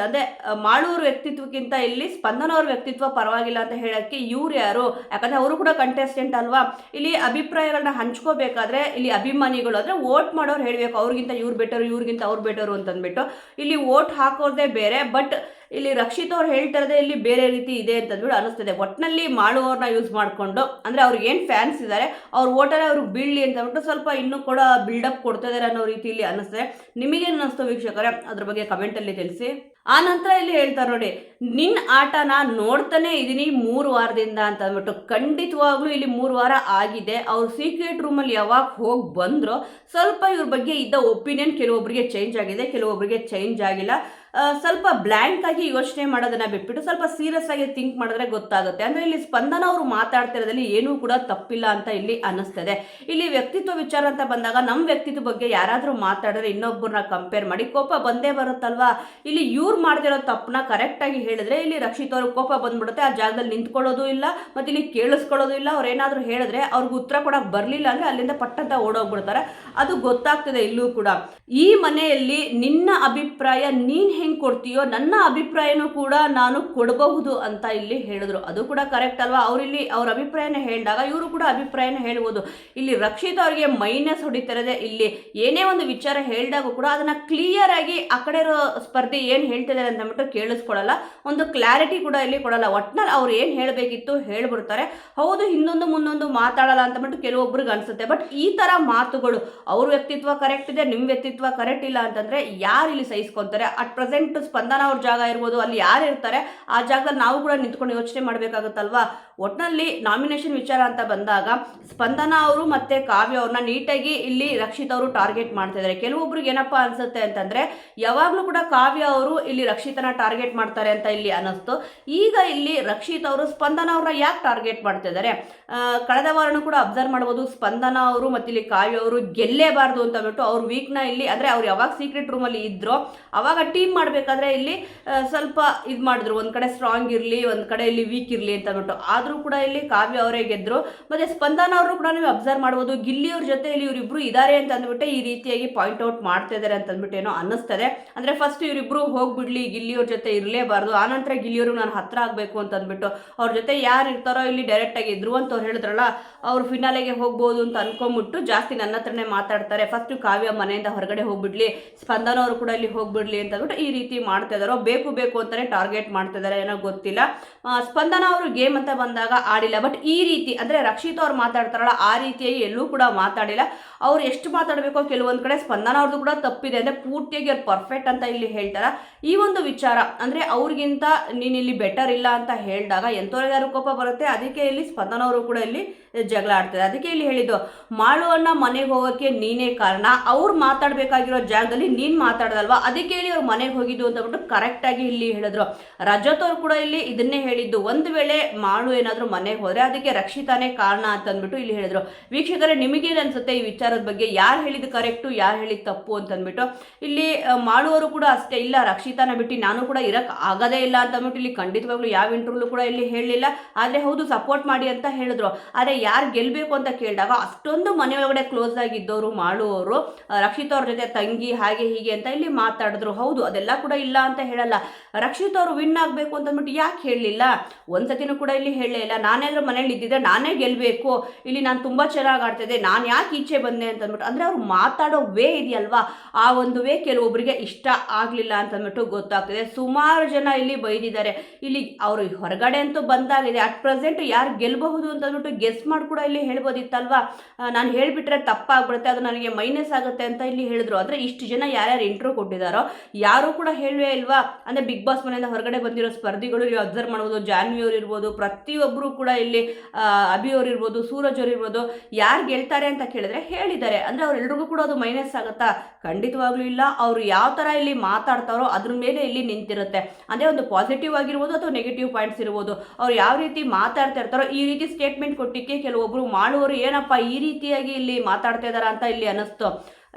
ಅದೇ ಮಾಳುವ್ರ ವ್ಯಕ್ತಿತ್ವಕ್ಕಿಂತ ಇಲ್ಲಿ ಸ್ಪಂದನ ಅವ್ರ ವ್ಯಕ್ತಿತ್ವ ಪರವಾಗಿಲ್ಲ ಅಂತ ಹೇಳೋಕ್ಕೆ ಇವ್ರು ಯಾರು? ಯಾಕಂದರೆ ಅವರು ಕೂಡ ಕಂಟೆಸ್ಟೆಂಟ್ ಅಲ್ವಾ. ಇಲ್ಲಿ ಅಭಿಪ್ರಾಯಗಳನ್ನ ಹಂಚ್ಕೋಬೇಕಾದ್ರೆ ಇಲ್ಲಿ ಅಭಿಮಾನಿಗಳು ಅಂದರೆ ವೋಟ್ ಮಾಡೋರು ಹೇಳಬೇಕು, ಅವ್ರಿಗಿಂತ ಇವ್ರು ಬೆಟರು, ಇವ್ರಿಗಿಂತ ಅವ್ರು ಬೆಟರು ಅಂತಂದ್ಬಿಟ್ಟು. ಇಲ್ಲಿ ವೋಟ್ ಹಾಕೋದೇ ಬೇರೆ, ಬಟ್ ಇಲ್ಲಿ ರಕ್ಷಿತ್ ಅವ್ರು ಹೇಳ್ತಿರೋದೇ ಇಲ್ಲಿ ಬೇರೆ ರೀತಿ ಇದೆ ಅಂತಂದ್ಬಿಟ್ಟು ಅನಿಸ್ತದೆ. ಒಟ್ಟಿನಲ್ಲಿ ಮಾಡುವವ್ರನ್ನ ಯೂಸ್ ಮಾಡಿಕೊಂಡು, ಅಂದರೆ ಅವ್ರಿಗೆ ಏನು ಫ್ಯಾನ್ಸ್ ಇದ್ದಾರೆ ಅವ್ರ ಓಟಲ್ಲಿ ಅವ್ರಿಗೆ ಬೀಳಲಿ ಅಂತಂದ್ಬಿಟ್ಟು ಸ್ವಲ್ಪ ಇನ್ನೂ ಕೂಡ ಬಿಲ್ಡಪ್ ಕೊಡ್ತಾ ಇದ್ದಾರೆ ಅನ್ನೋ ರೀತಿಯಲ್ಲಿ ಅನ್ನಿಸ್ತದೆ. ನಿಮಗೇನು ಅನ್ನಿಸ್ತು ವೀಕ್ಷಕರೇ? ಅದ್ರ ಬಗ್ಗೆ ಕಮೆಂಟಲ್ಲಿ ತಿಳಿಸಿ. ಆ ನಂತರ ಇಲ್ಲಿ ಹೇಳ್ತಾರೆ ನೋಡಿ, ನಿನ್ನ ಆಟನ ನೋಡ್ತಾನೆ ಇದ್ದೀನಿ 3 ವಾರದಿಂದ ಅಂತ ಅಂದ್ಬಿಟ್ಟು. ಖಂಡಿತವಾಗ್ಲೂ ಇಲ್ಲಿ 3 ವಾರ ಆಗಿದೆ. ಅವ್ರು ಸೀಕ್ರೆಟ್ ರೂಮಲ್ಲಿ ಯಾವಾಗ ಹೋಗಿ ಬಂದರೂ ಸ್ವಲ್ಪ ಇವ್ರ ಬಗ್ಗೆ ಇದ್ದ ಒಪಿನಿಯನ್ ಕೆಲವೊಬ್ಬರಿಗೆ ಚೇಂಜ್ ಆಗಿದೆ, ಕೆಲವೊಬ್ಬರಿಗೆ ಚೇಂಜ್ ಆಗಿಲ್ಲ. ಸ್ವಲ್ಪ ಬ್ಲ್ಯಾಂಕ್ ಆಗಿ ಯೋಚನೆ ಮಾಡೋದನ್ನ ಬಿಟ್ಬಿಟ್ಟು ಸ್ವಲ್ಪ ಸೀರಿಯಸ್ ಆಗಿ ಥಿಂಕ್ ಮಾಡಿದ್ರೆ ಗೊತ್ತಾಗುತ್ತೆ. ಅಂದರೆ ಇಲ್ಲಿ ಸ್ಪಂದನ ಅವರು ಮಾತಾಡ್ತಿರೋದ್ರಲ್ಲಿ ಏನೂ ಕೂಡ ತಪ್ಪಿಲ್ಲ ಅಂತ ಇಲ್ಲಿ ಅನ್ನಿಸ್ತದೆ. ಇಲ್ಲಿ ವ್ಯಕ್ತಿತ್ವ ವಿಚಾರ ಅಂತ ಬಂದಾಗ ನಮ್ಮ ವ್ಯಕ್ತಿತ್ವ ಬಗ್ಗೆ ಯಾರಾದರೂ ಮಾತಾಡಿದ್ರೆ ಇನ್ನೊಬ್ಬರನ್ನ ಕಂಪೇರ್ ಮಾಡಿ ಕೋಪ ಬಂದೇ ಬರುತ್ತಲ್ವಾ. ಇಲ್ಲಿ ಇವ್ರು ಮಾಡ್ತಿರೋ ತಪ್ಪನ್ನ ಕರೆಕ್ಟಾಗಿ ಹೇಳಿದ್ರೆ ಇಲ್ಲಿ ರಕ್ಷಿತ್ ಅವ್ರಿಗೆ ಕೋಪ ಬಂದ್ಬಿಡುತ್ತೆ. ಆ ಜಾಗದಲ್ಲಿ ನಿಂತ್ಕೊಳ್ಳೋದು ಇಲ್ಲ, ಮತ್ತು ಇಲ್ಲಿ ಕೇಳಿಸ್ಕೊಳ್ಳೋದು ಇಲ್ಲ. ಅವ್ರು ಏನಾದರೂ ಹೇಳಿದ್ರೆ ಅವ್ರಿಗೆ ಉತ್ತರ ಕೊಡೋಕೆ ಬರಲಿಲ್ಲ ಅಂದರೆ ಅಲ್ಲಿಂದ ಪಟ್ಟಂತ ಓಡೋಗ್ಬಿಡ್ತಾರೆ. ಅದು ಗೊತ್ತಾಗ್ತದೆ ಇಲ್ಲೂ ಕೂಡ. ಈ ಮನೆಯಲ್ಲಿ ನಿನ್ನ ಅಭಿಪ್ರಾಯ ನೀನು ಹೆಂಗೆ ಕೊಡ್ತೀಯೋ ನನ್ನ ಅಭಿಪ್ರಾಯನೂ ಕೂಡ ನಾನು ಕೊಡಬಹುದು ಅಂತ ಇಲ್ಲಿ ಹೇಳಿದ್ರು. ಅದು ಕೂಡ ಕರೆಕ್ಟ್ ಅಲ್ವಾ. ಅವರಿಲ್ಲಿ ಅವ್ರ ಅಭಿಪ್ರಾಯನ ಹೇಳಿದಾಗ ಇವರು ಕೂಡ ಅಭಿಪ್ರಾಯನ ಹೇಳ್ಬೋದು. ಇಲ್ಲಿ ರಕ್ಷಿತ್ ಅವರಿಗೆ ಮೈನಸ್ ಹೊಡಿತಿರೋದೆ. ಇಲ್ಲಿ ಏನೇ ಒಂದು ವಿಚಾರ ಹೇಳಿದಾಗ ಕೂಡ ಅದನ್ನ ಕ್ಲಿಯರ್ ಆಗಿ ಆ ಕಡೆ ಇರೋ ಸ್ಪರ್ಧೆ ಏನು ಹೇಳ್ತಿದ್ದಾರೆ ಅಂತ ಅಂದ್ಬಿಟ್ಟು ಕೇಳಿಸ್ಕೊಳ್ಳಲ್ಲ, ಒಂದು ಕ್ಲಾರಿಟಿ ಕೂಡ ಇಲ್ಲಿ ಕೊಡಲ್ಲ. ಒಟ್ನಲ್ಲಿ ಅವ್ರು ಏನು ಹೇಳಬೇಕಿತ್ತು ಹೇಳ್ಬಿಡ್ತಾರೆ. ಹೌದು, ಹಿಂದೊಂದು ಮುಂದೊಂದು ಮಾತಾಡಲ್ಲ ಅಂತಂದ್ಬಿಟ್ಟು ಕೆಲವೊಬ್ರಿಗೆ ಅನ್ಸುತ್ತೆ. ಬಟ್ ಈ ಥರ ಮಾತುಗಳು ಅವ್ರ ವ್ಯಕ್ತಿತ್ವ ಕರೆಕ್ಟ್ ಇದೆ, ನಿಮ್ಮ ವ್ಯಕ್ತಿತ್ವ ಕರೆಕ್ಟ್ ಇಲ್ಲ ಅಂತಂದರೆ ಯಾರು ಇಲ್ಲಿ ಸಹಿಸ್ಕೊತಾರೆ? ಅಟ್ ಪ್ರೆಸೆಂಟ್ ಸ್ಪಂದನ ಅವ್ರ ಜಾಗ ಇರ್ಬೋದು, ಅಲ್ಲಿ ಯಾರು ಇರ್ತಾರೆ ಆ ಜಾಗದಲ್ಲಿ ನಾವು ಕೂಡ ನಿಂತ್ಕೊಂಡು ಯೋಚನೆ ಮಾಡಬೇಕಾಗುತ್ತಲ್ವಾ. ಒಟ್ಟಿನಲ್ಲಿ ನಾಮಿನೇಷನ್ ವಿಚಾರ ಅಂತ ಬಂದಾಗ ಸ್ಪಂದನ ಅವರು ಮತ್ತು ಕಾವ್ಯ ಅವ್ರನ್ನ ನೀಟಾಗಿ ಇಲ್ಲಿ ರಕ್ಷಿತ್ ಅವರು ಟಾರ್ಗೆಟ್ ಮಾಡ್ತಿದ್ದಾರೆ. ಕೆಲವೊಬ್ರಿಗೆ ಏನಪ್ಪ ಅನ್ಸುತ್ತೆ ಅಂತಂದರೆ ಯಾವಾಗಲೂ ಕೂಡ ಕಾವ್ಯ ಅವರು ಇಲ್ಲಿ ರಕ್ಷಿತನ ಟಾರ್ಗೆಟ್ ಮಾಡ್ತಾರೆ ಅಂತ ಇಲ್ಲಿ ಅನ್ನಿಸ್ತು. ಈಗ ಇಲ್ಲಿ ರಕ್ಷಿತ್ ಅವರು ಸ್ಪಂದನ ಅವ್ರನ್ನ ಯಾಕೆ ಟಾರ್ಗೆಟ್ ಮಾಡ್ತಿದ್ದಾರೆ? ಕಳೆದ ವಾರನೂ ಕೂಡ ಅಬ್ಸರ್ವ್ ಮಾಡ್ಬೋದು, ಸ್ಪಂದನ ಅವರು ಮತ್ತು ಇಲ್ಲಿ ಕಾವ್ಯ ಅವರು ಗೆಲ್ಲೇಬಾರ್ದು ಅಂತ ಅಂದ್ಬಿಟ್ಟು ಅವ್ರ ವೀಕ್ನ ಇಲ್ಲಿ ಅಂದರೆ ಅವ್ರು ಯಾವಾಗ ಸೀಕ್ರೆಟ್ ರೂಮಲ್ಲಿ ಇದ್ರೋ ಅವಾಗ ಟೀಮ್ ಮಾಡಬೇಕಾದ್ರೆ ಇಲ್ಲಿ ಸ್ವಲ್ಪ ಇದು ಮಾಡಿದ್ರು, ಒಂದು ಕಡೆ ಸ್ಟ್ರಾಂಗ್ ಇರಲಿ, ಒಂದು ಕಡೆ ಇಲ್ಲಿ ವೀಕ್ ಇರಲಿ ಅಂತ ಅಂದ್ಬಿಟ್ಟು. ಆದರೂ ಕೂಡ ಇಲ್ಲಿ ಕಾವ್ಯ ಅವರೇ ಗೆದ್ದರು. ಮತ್ತು ಸ್ಪಂದನ ಅವರು ಕೂಡ ನೀವು ಅಬ್ಸರ್ವ್ ಮಾಡ್ಬೋದು, ಗಿಲ್ಲಿಯವ್ರ ಜೊತೆ ಇಲ್ಲಿ ಇವರಿಬ್ರು ಇದ್ದಾರೆ ಅಂತ ಅಂದ್ಬಿಟ್ಟು ಈ ರೀತಿಯಾಗಿ ಪಾಯಿಂಟ್ ಔಟ್ ಮಾಡ್ತಾ ಇದ್ದಾರೆ ಅಂತ ಅಂದ್ಬಿಟ್ಟು ಏನೋ ಅನ್ನಿಸ್ತದೆ. ಅಂದರೆ ಫಸ್ಟ್ ಇವರಿಬ್ರು ಹೋಗ್ಬಿಡ್ಲಿ, ಗಿಲ್ಲಿಯವ್ರ ಜೊತೆ ಇರಲೇಬಾರ್ದು, ಆನಂತರ ಗಿಲ್ಲಿಯವ್ರಿಗೆ ನಾನು ಹತ್ರ ಆಗಬೇಕು ಅಂತ ಅಂದ್ಬಿಟ್ಟು ಅವ್ರ ಜೊತೆ ಯಾರು ಇರ್ತಾರೋ ಇಲ್ಲಿ ಡೈರೆಕ್ಟಾಗಿ ಇದ್ರು ಅಂತ ಅವ್ರು ಹೇಳಿದ್ರಲ್ಲ, ಅವ್ರು ಫಿನಾಲೆಗೆ ಹೋಗ್ಬೋದು ಅಂತ ಅನ್ಕೊಂಬಿಟ್ಟು ಜಾಸ್ತಿ ನನ್ನ ಹತ್ರನೇ ಮಾತಾಡ್ತಾರೆ. ಫಸ್ಟು ಕಾವ್ಯ ಮನೆಯಿಂದ ಹೊರಗಡೆ ಹೋಗ್ಬಿಡ್ಲಿ, ಸ್ಪಂದನ ಅವರು ಕೂಡ ಇಲ್ಲಿ ಹೋಗ್ಬಿಡ್ಲಿ ಅಂತ ಅಂದ್ಬಿಟ್ಟು ಈ ರೀತಿ ಮಾಡ್ತಾ ಇದ್ದಾರೋ, ಬೇಕು ಅಂತಾನೆ ಟಾರ್ಗೆಟ್ ಮಾಡ್ತಾ ಇದ್ದಾರೆ ಏನೋ ಗೊತ್ತಿಲ್ಲ. ಸ್ಪಂದನ ಅವರು ಗೇಮ್ ಅಂತ ಬಂದಾಗ ಆಡಿಲ್ಲ, ಬಟ್ ಈ ರೀತಿ ಅಂದರೆ ರಕ್ಷಿತ್ ಅವ್ರು ಮಾತಾಡ್ತಾರಲ್ಲ ಆ ರೀತಿಯಾಗಿ ಎಲ್ಲೂ ಕೂಡ ಮಾತಾಡಿಲ್ಲ. ಅವ್ರು ಎಷ್ಟು ಮಾತಾಡಬೇಕೋ ಕೆಲವೊಂದು ಕಡೆ ಸ್ಪಂದನ ಅವ್ರದ್ದು ಕೂಡ ತಪ್ಪಿದೆ, ಅಂದರೆ ಪೂರ್ತಿಯಾಗಿ ಅವ್ರು ಪರ್ಫೆಕ್ಟ್ ಅಂತ ಇಲ್ಲಿ ಹೇಳ್ತಾರೆ. ಈ ಒಂದು ವಿಚಾರ ಅಂದರೆ ಅವ್ರಿಗಿಂತ ನೀನು ಇಲ್ಲಿ ಬೆಟರ್ ಇಲ್ಲ ಅಂತ ಹೇಳಿದಾಗ ಎಂಥವ್ರಿಗಾರು ಕೋಪ ಬರುತ್ತೆ. ಅದಕ್ಕೆ ಇಲ್ಲಿ ಸ್ಪಂದನ ಅವರು ಕೂಡ ಇಲ್ಲಿ ಜಗಳ ಆಡ್ತಾರೆ. ಅದಕ್ಕೆ ಇಲ್ಲಿ ಹೇಳಿದ್ದು, ಮಾಳುವನ್ನ ಮನೆಗೆ ಹೋಗೋಕ್ಕೆ ನೀನೇ ಕಾರಣ, ಅವ್ರು ಮಾತಾಡಬೇಕಾಗಿರೋ ಜಾಗದಲ್ಲಿ ನೀನು ಮಾತಾಡೋದಲ್ವಾ, ಅದಕ್ಕೆ ಇಲ್ಲಿ ಅವ್ರು ಮನೆಗೆ ಹೋಗಿದ್ದು ಅಂತಬಿಟ್ಟು ಕರೆಕ್ಟಾಗಿ ಇಲ್ಲಿ ಹೇಳಿದ್ರು. ರಜತ್ ಅವ್ರು ಕೂಡ ಇಲ್ಲಿ ಇದನ್ನೇ ಹೇಳಿದ್ದು, ಒಂದು ವೇಳೆ ಮಾಳು ಏನಾದರೂ ಮನೆಗೆ ಹೋದರೆ ಅದಕ್ಕೆ ರಕ್ಷಿತಾನೇ ಕಾರಣ ಅಂತಂದ್ಬಿಟ್ಟು ಇಲ್ಲಿ ಹೇಳಿದ್ರು. ವೀಕ್ಷಕರೇ, ನಿಮಗೇನು ಅನ್ಸುತ್ತೆ ಈ ವಿಚಾರದ ಬಗ್ಗೆ? ಯಾರು ಹೇಳಿದ್ದು ಕರೆಕ್ಟು, ಯಾರು ಹೇಳಿದ್ದು ತಪ್ಪು ಅಂತಂದ್ಬಿಟ್ಟು. ಇಲ್ಲಿ ಮಾಳುವರು ಕೂಡ ಅಷ್ಟೇ, ಇಲ್ಲ ರಕ್ಷಿತಾನ ಬಿಟ್ಟು ನಾನು ಕೂಡ ಇರಕ್ಕೆ ಆಗೋದೇ ಇಲ್ಲ ಅಂತಂದ್ಬಿಟ್ಟು ಇಲ್ಲಿ ಖಂಡಿತವಾಗ್ಲೂ ಯಾವ ಇಂಟರ್ವ್ಯೂ ಕೂಡ ಇಲ್ಲಿ ಹೇಳಲಿಲ್ಲ. ಆದರೆ ಹೌದು ಸಪೋರ್ಟ್ ಮಾಡಿ ಅಂತ ಹೇಳಿದ್ರು. ಆದರೆ ಯಾರು ಗೆಲ್ಲಬೇಕು ಅಂತ ಕೇಳಿದಾಗ ಅಷ್ಟೊಂದು ಮನೆಯೊಳಗಡೆ ಕ್ಲೋಸ್ ಆಗಿದ್ದವರು ಮಾಳುವವರು ರಕ್ಷಿತ್ ಅವ್ರ ಜೊತೆ ತಂಗಿ ಹಾಗೆ ಹೀಗೆ ಅಂತ ಇಲ್ಲಿ ಮಾತಾಡಿದ್ರು. ಹೌದು, ಅದೆಲ್ಲ ಅದೆಲ್ಲ ಕೂಡ ಇಲ್ಲ ಅಂತ ಹೇಳಲ್ಲ. ರಕ್ಷಿತ್ ಅವರು ವಿನ್ ಆಗಬೇಕು ಅಂತಂದ್ಬಿಟ್ಟು ಯಾಕೆ ಹೇಳಲಿಲ್ಲ? ಒಂದ್ಸತಿನೂ ಕೂಡ ಇಲ್ಲಿ ಹೇಳಲೇ ಇಲ್ಲ. ನಾನೇನಾದ್ರೂ ಮನೇಲಿ ಇದ್ದಿದ್ರೆ ನಾನೇ ಗೆಲ್ಲಬೇಕು, ಇಲ್ಲಿ ನಾನು ತುಂಬ ಚೆನ್ನಾಗಿ ಆಡ್ತಿದ್ದೆ, ನಾನು ಯಾಕೆ ಈಚೆ ಬಂದೆ ಅಂತಂದ್ಬಿಟ್ಟು. ಅಂದರೆ ಅವ್ರು ಮಾತಾಡೋ ವೇ ಇದೆಯಲ್ವಾ, ಆ ಒಂದು ವೇ ಕೆಲವೊಬ್ಬರಿಗೆ ಇಷ್ಟ ಆಗಲಿಲ್ಲ ಅಂತಂದ್ಬಿಟ್ಟು ಗೊತ್ತಾಗ್ತಿದೆ. ಸುಮಾರು ಜನ ಇಲ್ಲಿ ಬೈದಿದ್ದಾರೆ. ಇಲ್ಲಿ ಅವರು ಹೊರಗಡೆ ಅಂತೂ ಬಂದಾಗಿದೆ, ಅಟ್ ಪ್ರೆಸೆಂಟ್ ಯಾರು ಗೆಲ್ಲಬಹುದು ಅಂತಂದ್ಬಿಟ್ಟು ಗೆಸ್ ಮಾಡಿ ಕೂಡ ಇಲ್ಲಿ ಹೇಳ್ಬೋದಿತ್ತಲ್ವಾ. ನಾನು ಹೇಳಿಬಿಟ್ರೆ ತಪ್ಪಾಗ್ಬಿಡುತ್ತೆ, ಅದು ನನಗೆ ಮೈನಸ್ ಆಗುತ್ತೆ ಅಂತ ಇಲ್ಲಿ ಹೇಳಿದ್ರು. ಅಂದರೆ ಇಷ್ಟು ಜನ ಯಾರ್ಯಾರು ಇಂಟ್ರೋ ಕೊಟ್ಟಿದ್ದಾರೋ ಯಾರೂ ಕೂಡ ಹೇಳುವೇ ಇಲ್ವಾ? ಅಂದರೆ ಬಿಗ್ ಬಾಸ್ ಮನೆಯಿಂದ ಹೊರಗಡೆ ಬಂದಿರೋ ಸ್ಪರ್ಧಿಗಳು ಇಲ್ಲಿ ಅಬ್ಸರ್ವ್ ಮಾಡ್ಬೋದು. ಜಾನ್ವಿ ಅವ್ರು ಇರ್ಬೋದು, ಪ್ರತಿಯೊಬ್ಬರು ಕೂಡ ಇಲ್ಲಿ ಅಭಿ ಅವ್ರು ಇರ್ಬೋದು, ಸೂರಜ್ ಅವ್ರು ಇರ್ಬೋದು, ಯಾರು ಗೆಲ್ತಾರೆ ಅಂತ ಕೇಳಿದ್ರೆ ಹೇಳಿದ್ದಾರೆ. ಅಂದರೆ ಅವರೆಲ್ರಿಗೂ ಕೂಡ ಅದು ಮೈನಸ್ ಆಗುತ್ತಾ? ಖಂಡಿತವಾಗ್ಲೂ ಇಲ್ಲ. ಅವರು ಯಾವ ಥರ ಇಲ್ಲಿ ಮಾತಾಡ್ತಾರೋ ಅದ್ರ ಮೇಲೆ ಇಲ್ಲಿ ನಿಂತಿರುತ್ತೆ. ಅಂದರೆ ಒಂದು ಪಾಸಿಟಿವ್ ಆಗಿರ್ಬೋದು ಅಥವಾ ನೆಗೆಟಿವ್ ಪಾಯಿಂಟ್ಸ್ ಇರ್ಬೋದು. ಅವ್ರು ಯಾವ ರೀತಿ ಮಾತಾಡ್ತಾ ಇರ್ತಾರೋ, ಈ ರೀತಿ ಸ್ಟೇಟ್ಮೆಂಟ್ ಕೊಟ್ಟಿಕ್ಕೆ ಕೆಲವೊಬ್ಬರು ಮಾಡುವವರು ಏನಪ್ಪ ಈ ರೀತಿಯಾಗಿ ಇಲ್ಲಿ ಮಾತಾಡ್ತಾ ಇದ್ದಾರಾ ಅಂತ ಇಲ್ಲಿ ಅನ್ನಿಸ್ತು.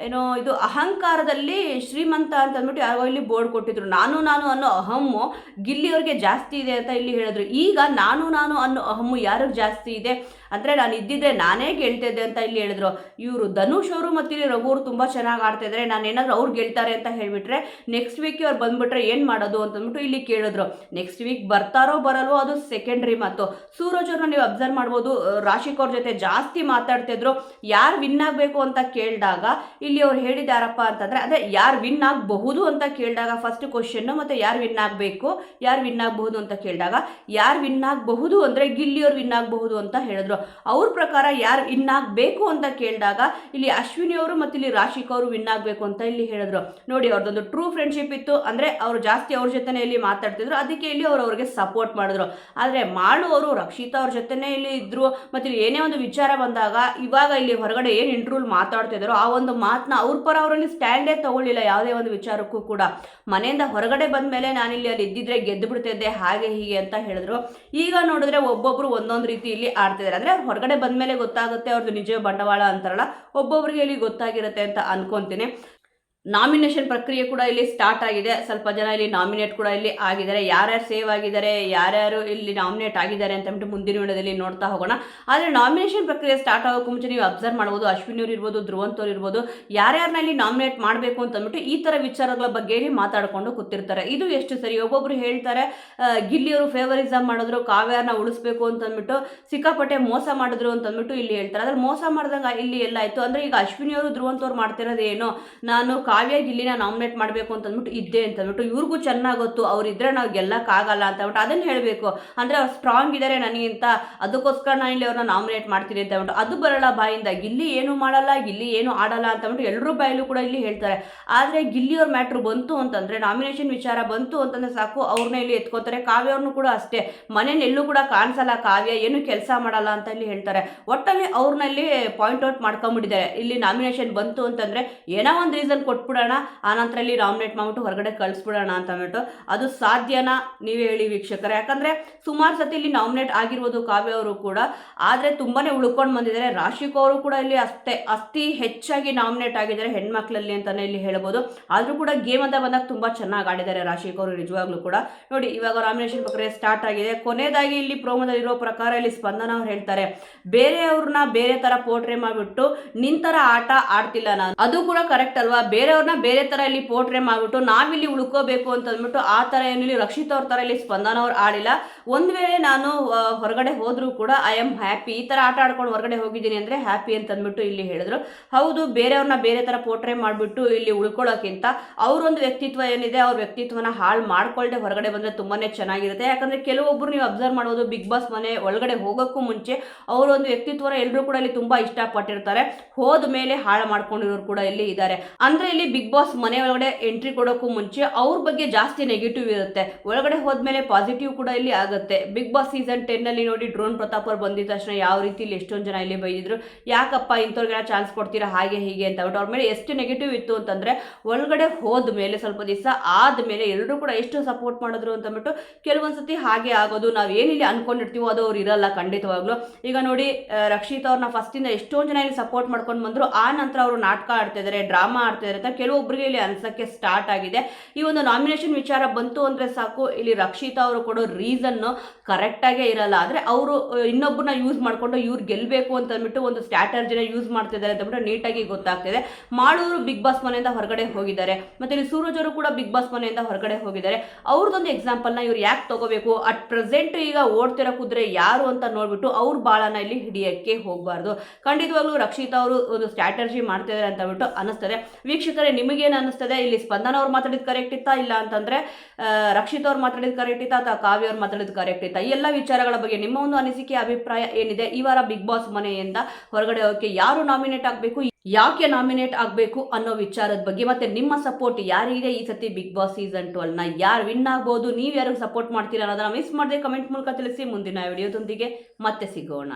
ಏನೋ ಇದು ಅಹಂಕಾರದಲ್ಲಿ ಶ್ರೀಮಂತ ಅಂತ ಅಂದ್ಬಿಟ್ಟು ಯಾರೋ ಇಲ್ಲಿ ಬೋರ್ಡ್ ಕೊಟ್ಟಿದ್ರು. ನಾನು ಅನ್ನೋ ಅಹಮ್ಮು ಗಿಲ್ಲಿಯವ್ರಿಗೆ ಜಾಸ್ತಿ ಇದೆ ಅಂತ ಇಲ್ಲಿ ಹೇಳಿದ್ರು. ಈಗ ನಾನು ಅನ್ನೋ ಅಹಮ್ಮು ಯಾರಿಗೆ ಜಾಸ್ತಿ ಇದೆ ಅಂದರೆ, ನಾನು ಇದ್ದಿದ್ದೆ ನಾನೇ ಗೆಲ್ತಿದ್ದೆ ಅಂತ ಇಲ್ಲಿ ಹೇಳಿದ್ರು. ಇವರು ಧನುಷ್ ಅವರು ಮತ್ತು ಇಲ್ಲಿ ರಘು ಅವರು ತುಂಬ ಚೆನ್ನಾಗಿ ಆಡ್ತಾ ಇದ್ದಾರೆ, ನಾನು ಏನಾದರೂ ಅವ್ರು ಗೆಲ್ತಾರೆ ಅಂತ ಹೇಳಿಬಿಟ್ರೆ ನೆಕ್ಸ್ಟ್ ವೀಕ್ ಅವ್ರು ಬಂದ್ಬಿಟ್ರೆ ಏನು ಮಾಡೋದು ಅಂತಂದ್ಬಿಟ್ಟು ಇಲ್ಲಿ ಕೇಳಿದ್ರು. ನೆಕ್ಸ್ಟ್ ವೀಕ್ ಬರ್ತಾರೋ ಬರಲ್ವೋ ಅದು ಸೆಕೆಂಡ್ರಿ ಮಾತು. ಸೂರಜ್ ಅವ್ರನ್ನ ನೀವು ಅಬ್ಸರ್ವ್ ಮಾಡ್ಬೋದು, ರಾಶಿಕ್ ಅವ್ರ ಜೊತೆ ಜಾಸ್ತಿ ಮಾತಾಡ್ತಿದ್ರು. ಯಾರು ವಿನ್ ಆಗಬೇಕು ಅಂತ ಕೇಳಿದಾಗ ಇಲ್ಲಿ ಅವ್ರು ಹೇಳಿದಾರಪ್ಪ ಅಂತಂದರೆ, ಅದೇ ಯಾರು ವಿನ್ ಆಗಬಹುದು ಅಂತ ಕೇಳಿದಾಗ ಫಸ್ಟ್ ಕ್ವಶನ್ನು, ಮತ್ತು ಯಾರು ವಿನ್ ಆಗಬೇಕು ಯಾರು ವಿನ್ ಆಗಬಹುದು ಅಂತ ಕೇಳಿದಾಗ ಯಾರು ವಿನ್ ಆಗಬಹುದು ಅಂದರೆ ಗಿಲ್ಲಿಯವ್ರು ವಿನ್ ಆಗಬಹುದು ಅಂತ ಹೇಳಿದ್ರು. ಅವ್ರ ಪ್ರಕಾರ ಯಾರು ವಿನ್ ಆಗಬೇಕು ಅಂತ ಕೇಳಿದಾಗ ಇಲ್ಲಿ ಅಶ್ವಿನಿ ಅವರು ಮತ್ತು ಇಲ್ಲಿ ರಾಶಿಕ್ ಅವರು ವಿನ್ ಆಗಬೇಕು ಅಂತ ಇಲ್ಲಿ ಹೇಳಿದ್ರು. ನೋಡಿ, ಅವ್ರದ್ದೊಂದು ಟ್ರೂ ಫ್ರೆಂಡ್ಶಿಪ್ ಇತ್ತು. ಅಂದರೆ ಅವರು ಜಾಸ್ತಿ ಅವ್ರ ಜೊತೆನೇ ಇಲ್ಲಿ ಮಾತಾಡ್ತಿದ್ರು, ಅದಕ್ಕೆ ಇಲ್ಲಿ ಅವ್ರಿಗೆ ಸಪೋರ್ಟ್ ಮಾಡಿದ್ರು. ಆದರೆ ಮಾಡುವವರು ರಕ್ಷಿತಾ ಅವ್ರ ಜೊತೆನೇ ಇಲ್ಲಿ ಇದ್ರು. ಮತ್ತು ಇಲ್ಲಿ ಏನೇ ಒಂದು ವಿಚಾರ ಬಂದಾಗ ಇವಾಗ ಇಲ್ಲಿ ಹೊರಗಡೆ ಏನು ಇಂಟ್ರೂಲ್ ಮಾತಾಡ್ತಿದ್ದಾರೋ ಆ ಒಂದು ಮಾತನ್ನ ಅವ್ರ ಪರ ಅವರಲ್ಲಿ ಸ್ಟ್ಯಾಂಡೇ ತಗೊಳ್ಳಿಲ್ಲ. ಯಾವುದೇ ಒಂದು ವಿಚಾರಕ್ಕೂ ಕೂಡ ಮನೆಯಿಂದ ಹೊರಗಡೆ ಬಂದ ಮೇಲೆ ನಾನಿಲ್ಲಿ ಅಲ್ಲಿ ಇದ್ದಿದ್ರೆ ಗೆದ್ದು ಬಿಡ್ತಿದ್ದೆ ಹಾಗೆ ಹೀಗೆ ಅಂತ ಹೇಳಿದ್ರು. ಈಗ ನೋಡಿದ್ರೆ ಒಬ್ಬೊಬ್ರು ಒಂದೊಂದು ರೀತಿ ಇಲ್ಲಿ ಆಡ್ತಿದ್ದಾರೆ. ಅಂದರೆ ಅವ್ರು ಹೊರಗಡೆ ಬಂದ ಮೇಲೆ ಗೊತ್ತಾಗುತ್ತೆ ಅವ್ರದ್ದು ನಿಜ ಬಂಡವಾಳ ಅಂತಾರಲ್ಲ, ಒಬ್ಬೊಬ್ರಿಗೆ ಇಲ್ಲಿ ಗೊತ್ತಾಗಿರುತ್ತೆ ಅಂತ ಅನ್ಕೊಂತೀನಿ. ನಾಮಿನೇಷನ್ ಪ್ರಕ್ರಿಯೆ ಕೂಡ ಇಲ್ಲಿ ಸ್ಟಾರ್ಟ್ ಆಗಿದೆ. ಸ್ವಲ್ಪ ಜನ ಇಲ್ಲಿ ನಾಮಿನೇಟ್ ಕೂಡ ಇಲ್ಲಿ ಆಗಿದ್ದಾರೆ. ಯಾರ್ಯಾರು ಸೇವ್ ಆಗಿದ್ದಾರೆ, ಯಾರ್ಯಾರು ಇಲ್ಲಿ ನಾಮಿನೇಟ್ ಆಗಿದ್ದಾರೆ ಅಂತಂದ್ಬಿಟ್ಟು ಮುಂದಿನ ವಿಡಿಯೋದಲ್ಲಿ ನೋಡ್ತಾ ಹೋಗೋಣ. ಆದರೆ ನಾಮಿನೇಷನ್ ಪ್ರಕ್ರಿಯೆ ಸ್ಟಾರ್ಟ್ ಆಗೋಕ್ಕೂ ಮುಂಚೆ ನೀವು ಅಬ್ಸರ್ವ್ ಮಾಡ್ಬೋದು, ಅಶ್ವಿನಿ ಅವ್ರು ಇರ್ಬೋದು, ಧ್ರುವಂತ್ ಅವ್ರು ಇರ್ಬೋದು, ಯಾರ್ಯಾರನ್ನ ಇಲ್ಲಿ ನಾಮಿನೇಟ್ ಮಾಡಬೇಕು ಅಂತಂದ್ಬಿಟ್ಟು ಈ ಥರ ವಿಚಾರಗಳ ಬಗ್ಗೆ ಇಲ್ಲಿ ಮಾತಾಡಿಕೊಂಡು ಕೂತಿರ್ತಾರೆ. ಇದು ಎಷ್ಟು ಸರಿ? ಒಬ್ಬೊಬ್ರು ಹೇಳ್ತಾರೆ ಗಿಲ್ಲಿಯವರು ಫೇವರಿಸಮ್ ಮಾಡಿದ್ರು, ಕಾವ್ಯನ ಉಳಿಸ್ಬೇಕು ಅಂತಂದ್ಬಿಟ್ಟು ಸಿಕ್ಕಾಪಟ್ಟೆ ಮೋಸ ಮಾಡಿದ್ರು ಅಂತಂದ್ಬಿಟ್ಟು ಇಲ್ಲಿ ಹೇಳ್ತಾರೆ. ಅದ್ರ ಮೋಸ ಮಾಡಿದಂಗೆ ಇಲ್ಲಿ ಎಲ್ಲ ಆಯಿತು. ಅಂದರೆ ಈಗ ಅಶ್ವಿನಿ ಅವರು ಧ್ರುವಂತ್ ಅವ್ರು ಮಾಡ್ತಿರೋದು ಏನು, ನಾನು ಕಾವ್ಯ ಗಿಲ್ಲಿನ ನಾಮಿನೇಟ್ ಮಾಡಬೇಕು ಅಂತಂದ್ಬಿಟ್ಟು ಇದ್ದೆ ಅಂತಂದ್ಬಿಟ್ಟು ಇವ್ರಿಗೂ ಚೆನ್ನಾಗಿ ಗೊತ್ತು ಅವರಿದ್ರೆ ನಾವು ಗೆಲ್ಲಕ್ಕಾಗಲ್ಲ ಅಂತಂದ್ಬಿಟ್ಟು ಅದನ್ನು ಹೇಳಬೇಕು. ಅಂದರೆ ಅವ್ರು ಸ್ಟ್ರಾಂಗ್ ಇದ್ದಾರೆ ನನಗಿಂತ, ಅದಕ್ಕೋಸ್ಕರ ನಾನು ಇಲ್ಲಿ ಅವ್ರನ್ನ ನಾಮಿನೇಟ್ ಮಾಡ್ತೀನಿ ಅಂತಂದ್ಬಿಟ್ಟು ಅದು ಬರಲ್ಲ ಬಾಯಿಂದ. ಗಿಲ್ಲಿ ಏನು ಮಾಡಲ್ಲ, ಗಿಲ್ಲಿ ಏನು ಆಡಲ್ಲ ಅಂತಂದ್ಬಿಟ್ಟು ಎಲ್ಲರೂ ಬಾಯಲ್ಲೂ ಕೂಡ ಇಲ್ಲಿ ಹೇಳ್ತಾರೆ. ಆದರೆ ಗಿಲ್ಲಿಯವ್ರ ಮ್ಯಾಟ್ರು ಬಂತು ಅಂತಂದರೆ, ನಾಮಿನೇಷನ್ ವಿಚಾರ ಬಂತು ಅಂತಂದರೆ ಸಾಕು ಅವ್ರನ್ನ ಇಲ್ಲಿ ಎತ್ಕೋತಾರೆ. ಕಾವ್ಯವ್ರನ್ನೂ ಕೂಡ ಅಷ್ಟೇ, ಮನೇಲಿ ಎಲ್ಲೂ ಕೂಡ ಕಾಣಿಸಲ್ಲ ಕಾವ್ಯ, ಏನು ಕೆಲಸ ಮಾಡಲ್ಲ ಅಂತ ಇಲ್ಲಿ ಹೇಳ್ತಾರೆ. ಒಟ್ಟಲ್ಲಿ ಅವ್ರನ್ನಲ್ಲಿ ಪಾಯಿಂಟ್ ಔಟ್ ಮಾಡ್ಕೊಂಡ್ಬಿಟ್ಟಿದ್ದಾರೆ. ಇಲ್ಲಿ ನಾಮಿನೇಷನ್ ಬಂತು ಅಂತಂದರೆ ಏನೋ ಒಂದು ರೀಸನ್ ಕೊಟ್ಬಿಡೋಣ, ಆನಂತರ ಇಲ್ಲಿ ನಾಮಿನೇಟ್ ಮಾಡ್ಬಿಟ್ಟು ಹೊರಗಡೆ ಕಳಿಸ್ಬಿಡೋಣ ಅಂತಂದ್ಬಿಟ್ಟು. ಅದು ಸಾಧ್ಯನಾ ನೀವೇ ಹೇಳಿ ವೀಕ್ಷಕರೇ? ಯಾಕಂದರೆ ಸುಮಾರು ಸತಿ ಇಲ್ಲಿ ನಾಮಿನೇಟ್ ಆಗಿರ್ಬೋದು ಕಾವ್ಯ ಅವರು ಕೂಡ, ಆದರೆ ತುಂಬಾ ಉಳ್ಕೊಂಡು ಬಂದಿದ್ದಾರೆ. ರಾಶಿಕ್ ಅವರು ಕೂಡ ಇಲ್ಲಿ ಅತಿ ಹೆಚ್ಚಾಗಿ ನಾಮಿನೇಟ್ ಆಗಿದ್ದಾರೆ ಹೆಣ್ಮಕ್ಳಲ್ಲಿ ಅಂತಲೇ ಇಲ್ಲಿ ಹೇಳ್ಬೋದು. ಆದರೂ ಕೂಡ ಗೇಮ್ ಅಂತ ಬಂದಾಗ ತುಂಬ ಚೆನ್ನಾಗಿ ಆಡಿದ್ದಾರೆ ರಾಶಿಕ್ ಅವರು ನಿಜವಾಗ್ಲೂ ಕೂಡ. ನೋಡಿ, ಇವಾಗ ನಾಮಿನೇಷನ್ ಪ್ರಕ್ರಿಯೆ ಸ್ಟಾರ್ಟ್ ಆಗಿದೆ. ಕೊನೆಯದಾಗಿ ಇಲ್ಲಿ ಪ್ರೋಮೋದಲ್ಲಿರೋ ಪ್ರಕಾರ ಇಲ್ಲಿ ಸ್ಪಂದನ ಅವ್ರು ಹೇಳ್ತಾರೆ, ಬೇರೆಯವ್ರನ್ನ ಬೇರೆ ಥರ ಪೋರ್ಟ್ರೇ ಮಾಡಿಬಿಟ್ಟು ನಿಂತರ ಆಟ ಆಡ್ತಿಲ್ಲ ನಾನು. ಅದು ಕೂಡ ಕರೆಕ್ಟ್ ಅಲ್ವಾ? ಬೇರೆಯವ್ರನ್ನ ಬೇರೆ ಥರ ಇಲ್ಲಿ ಪೋರ್ಟ್ರೇ ಮಾಡಿಬಿಟ್ಟು ನಾವಿಲ್ಲಿ ಉಳ್ಕೋಬೇಕು ಅಂತಂದ್ಬಿಟ್ಟು ಆ ಥರ ಏನಿಲ್ಲಿ ರಕ್ಷಿತ್ ಅವ್ರ ಥರ ಇಲ್ಲಿ ಸ್ಪಂದನ ಅವ್ರು ಆಡಿಲ್ಲ. ಒಂದು ವೇಳೆ ನಾನು ಹೊರಗಡೆ ಹೋದರೂ ಕೂಡ ಐ ಆಮ್ ಹ್ಯಾಪಿ, ಈ ಥರ ಆಟ ಆಡ್ಕೊಂಡು ಹೊರಗಡೆ ಹೋಗಿದ್ದೀನಿ ಅಂದರೆ ಹ್ಯಾಪಿ ಅಂತಂದ್ಬಿಟ್ಟು ಇಲ್ಲಿ ಹೇಳಿದ್ರು. ಹೌದು, ಬೇರೆಯವ್ರನ್ನ ಬೇರೆ ಥರ ಪೋರ್ಟ್ರೇ ಮಾಡಿಬಿಟ್ಟು ಇಲ್ಲಿ ಉಳ್ಕೊಳ್ಳೋಕ್ಕಿಂತ ಅವರೊಂದು ವ್ಯಕ್ತಿತ್ವ ಏನಿದೆ ಅವ್ರ ವ್ಯಕ್ತಿತ್ವನ ಹಾಳು ಮಾಡ್ಕೊಳ್ದೆ ಹೊರಗಡೆ ಬಂದರೆ ತುಂಬಾ ಚೆನ್ನಾಗಿರುತ್ತೆ. ಯಾಕಂದರೆ ಕೆಲವೊಬ್ಬರು ನೀವು ಅಬ್ಸರ್ವ್ ಮಾಡ್ಬೋದು, ಬಿಗ್ ಬಾಸ್ ಮನೆ ಒಳಗಡೆ ಹೋಗೋಕ್ಕೂ ಮುಂಚೆ ಅವರೊಂದು ವ್ಯಕ್ತಿತ್ವನ ಎಲ್ಲರೂ ಕೂಡ ಇಲ್ಲಿ ತುಂಬ ಇಷ್ಟಪಟ್ಟಿರ್ತಾರೆ. ಹೋದ ಮೇಲೆ ಹಾಳು ಮಾಡ್ಕೊಂಡಿರೋರು ಕೂಡ ಇಲ್ಲಿ ಇದ್ದಾರೆ. ಅಂದರೆ ಇಲ್ಲಿ ಬಿಗ್ ಬಾಸ್ ಮನೆ ಒಳಗಡೆ ಎಂಟ್ರಿ ಕೊಡೋಕ್ಕೂ ಮುಂಚೆ ಅವ್ರ ಬಗ್ಗೆ ಜಾಸ್ತಿ ನೆಗೆಟಿವ್ ಇರುತ್ತೆ, ಒಳಗಡೆ ಹೋದ್ಮೇಲೆ ಪಾಸಿಟಿವ್ ಕೂಡ ಇಲ್ಲಿ ಆಗುತ್ತೆ. ಬಿಗ್ ಬಾಸ್ ಸೀಸನ್ 10 ನೋಡಿ, ಡ್ರೋನ್ ಪ್ರತಾಪ್ ಅವ್ರು ಬಂದಿದ ತಕ್ಷಣ ಯಾವ ರೀತಿ ಇಲ್ಲಿ ಎಷ್ಟೊಂದು ಜನ ಇಲ್ಲಿ ಬೈದಿದ್ರು, ಯಾಕಪ್ಪ ಇಂಥವ್ರಿಗೆಲ್ಲ ಚಾನ್ಸ್ ಕೊಡ್ತೀರಾ ಹಾಗೆ ಹೀಗೆ ಅಂತ. ಬಟ್ ಅವ್ರ ಮೇಲೆ ಎಷ್ಟು ನೆಗೆಟಿವ್ ಇತ್ತು ಅಂತಂದರೆ, ಒಳಗಡೆ ಹೋದ ಮೇಲೆ ಸ್ವಲ್ಪ ದಿವಸ ಆದಮೇಲೆ ಎಲ್ಲರೂ ಕೂಡ ಎಷ್ಟು ಸಪೋರ್ಟ್ ಮಾಡಿದ್ರು ಅಂತಂದ್ಬಿಟ್ಟು ಕೆಲವೊಂದ್ಸತಿ ಹಾಗೆ ಆಗೋದು. ನಾವು ಏನಿಲ್ಲಿ ಅನ್ಕೊಂಡಿರ್ತೀವೋ ಅದು ಅವ್ರು ಇರಲ್ಲ ಖಂಡಿತವಾಗ್ಲು. ಈಗ ನೋಡಿ, ರಕ್ಷಿತ್ ಅವ್ರನ್ನ ಫಸ್ಟಿಂದ ಎಷ್ಟೊಂದು ಜನ ಇಲ್ಲಿ ಸಪೋರ್ಟ್ ಮಾಡ್ಕೊಂಡು ಬಂದರು, ಆ ನಂತರ ಅವರು ನಾಟಕ ಆಡ್ತಿದ್ದಾರೆ, ಡ್ರಾಮಾ ಆಡ್ತಿದ್ದಾರೆ ಅಂತ ಕೆಲವೊಬ್ಬರಿಗೆ ಇಲ್ಲಿ ಅನ್ಸಕ್ಕೆ ಸ್ಟಾರ್ಟ್ ಆಗಿದೆ. ಈ ಒಂದು ನಾಮಿನೇಷನ್ ವಿಚಾರ ಬಂತು ಅಂದರೆ ಸಾಕು, ಇಲ್ಲಿ ರಕ್ಷಿತಾ ಅವರು ಕೊಡೋ ರೀಸನ್ನು ಕರೆಕ್ಟಾಗೇ ಇರಲ್ಲ. ಆದರೆ ಅವರು ಇನ್ನೊಬ್ಬರನ್ನ ಯೂಸ್ ಮಾಡಿಕೊಂಡು ಇವ್ರು ಗೆಲ್ಲಬೇಕು ಅಂತ ಅಂದ್ಬಿಟ್ಟು ಒಂದು ಸ್ಟ್ರಾಟರ್ಜಿನ ಯೂಸ್ ಮಾಡ್ತಿದ್ದಾರೆ ಅಂತಂದ್ಬಿಟ್ಟು ನೀಟಾಗಿ ಗೊತ್ತಾಗ್ತಿದೆ. ಮಾಳೂರು ಬಿಗ್ ಬಾಸ್ ಮನೆಯಿಂದ ಹೊರಗಡೆ ಹೋಗಿದ್ದಾರೆ, ಮತ್ತು ಇಲ್ಲಿ ಸೂರಜ್ ಅವರು ಕೂಡ ಬಿಗ್ ಬಾಸ್ ಮನೆಯಿಂದ ಹೊರಗಡೆ ಹೋಗಿದ್ದಾರೆ. ಅವ್ರದ್ದೊಂದು ಎಕ್ಸಾಂಪಲ್ನ ಇವ್ರು ಯಾಕೆ ತಗೋಬೇಕು, ಅಟ್ ಪ್ರೆಸೆಂಟ್ ಈಗ ಓಡ್ತಿರೋ ಕುದುರೆ ಯಾರು ಅಂತ ನೋಡ್ಬಿಟ್ಟು ಅವ್ರ ಬಾಳನ ಇಲ್ಲಿ ಹಿಡಿಯೋಕ್ಕೆ ಹೋಗಬಾರ್ದು. ಖಂಡಿತವಾಗ್ಲೂ ರಕ್ಷಿತಾ ಅವರು ಒಂದು ಸ್ಟ್ರಾಟರ್ಜಿ ಮಾಡ್ತಿದ್ದಾರೆ ಅಂತ ಬಿಟ್ಟು ಅನಿಸ್ತದೆ. ವೀಕ್ಷಕರೇ, ನಿಮಗೇನು ಅನಿಸ್ತದೆ? ಇಲ್ಲಿ ಸ್ಪಂದನ ಅವ್ರು ಮಾತಾಡಿದ್ದು ಕರೆಕ್ಟ್ ಇತ್ತಾ, ಇಲ್ಲ ಅಂತಂದರೆ ರಕ್ಷಿತಾ ಅವ್ರು ಮಾತಾಡಿದ್ದು ಕರೆಕ್ಟ್ ಇತ್ತಾ, ಅಥವಾ ಕಾವ್ಯ ಅವ್ರು ಮಾತಾಡಿದ್ದು ಕರೆಕ್ಟ್ ಇತ್ತಾ? ಈ ಎಲ್ಲ ವಿಚಾರಗಳ ಬಗ್ಗೆ ನಿಮ್ಮ ಒಂದು ಅನಿಸಿಕೆ, ಅಭಿಪ್ರಾಯ ಏನಿದೆ? ಈ ವಾರ ಬಿಗ್ ಬಾಸ್ ಮನೆಯಿಂದ ಹೊರಗಡೆ ಹೋಗಕ್ಕೆ ಯಾರು ನಾಮಿನೇಟ್ ಆಗಬೇಕು, ಯಾಕೆ ನಾಮಿನೇಟ್ ಆಗಬೇಕು ಅನ್ನೋ ವಿಚಾರದ ಬಗ್ಗೆ, ಮತ್ತೆ ನಿಮ್ಮ ಸಪೋರ್ಟ್ ಯಾರಿಗೆ ಈ ಸತಿ ಬಿಗ್ ಬಾಸ್ ಸೀಸನ್ 12ನ ಯಾರು ವಿನ್ ಆಗ್ಬೋದು, ನೀವು ಯಾರಿಗೆ ಸಪೋರ್ಟ್ ಮಾಡ್ತೀರಾ ಅನ್ನೋದನ್ನ ಮಿಸ್ ಮಾಡದೆ ಕಮೆಂಟ್ ಮೂಲಕ ತಿಳಿಸಿ. ಮುಂದಿನ ವಿಡಿಯೋದೊಂದಿಗೆ ಮತ್ತೆ ಸಿಗೋಣ.